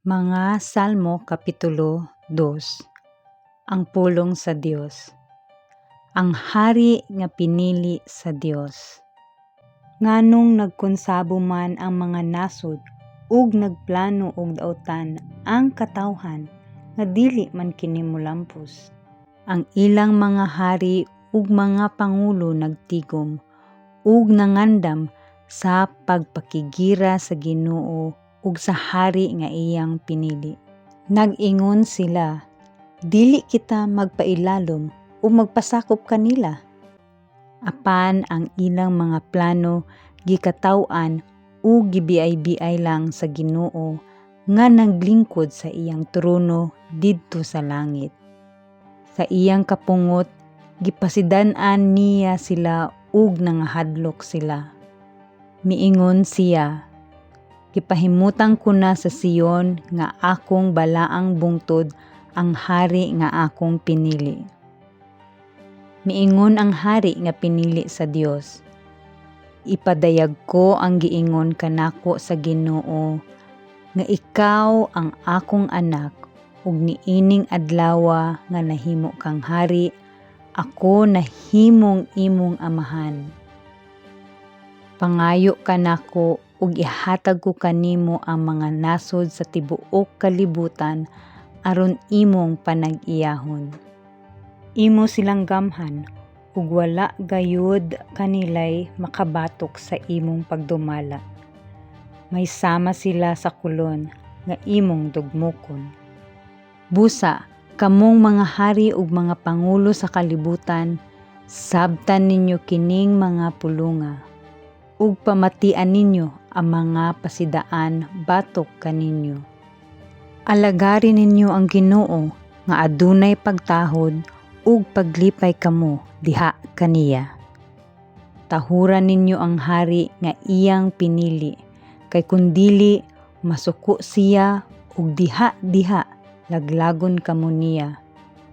Mga Salmo Kapitulo 2. Ang pulong sa Dios. Ang hari nga pinili sa Dios. Nganong nagkonsabo man ang mga nasod ug nagplano og daotan ang katawhan nga dili man kini molampos. Ang ilang mga hari ug mga pangulo nagtigom ug nangandam sa pagpakigira sa Ginoo ug sa hari nga iyang pinili. Nag-ingon sila, dili kita magpailalom o magpasakop kanila. Apan ang ilang mga plano gikataw-an o gibiay-biay lang sa Ginoo nga naglingkod sa iyang trono didto sa langit. Sa iyang kapungot gipasidan-an niya sila ug nangahadlok sila. Miingon siya, gipahimutang ko na sa Sion nga akong balaang bungtod ang hari nga akong pinili. Miingon ang hari nga pinili sa Dios. Ipadayag ko ang giingon kanako sa Ginoo nga ikaw ang akong anak ug niining adlaw nga nahimo kang hari, ako nahimong imong amahan. Pangayo kanako ug ihatag ko kanimo ang mga nasod sa tibuok kalibutan aron imong panag-iyahon. Imo silang gamhan ug wala gayud kanilay makabatok sa imong pagdumala. May sama sila sa kulon nga imong dugmokon. Busa kamong mga hari ug mga pangulo sa kalibutan, sabtan ninyo kining mga pulonga ug pamatian ninyo ang mga pasidaan batok kaninyo. Alagarin ninyo ang Ginoo nga adunay pagtahod ug paglipay kamo diha kaniya. Tahuran ninyo ang hari nga iyang pinili, kay kun dili masuko siya ug diha laglagon kamo niya.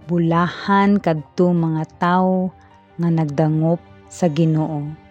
Bulahan kadtong mga tawo nga nagdangop sa Ginoo.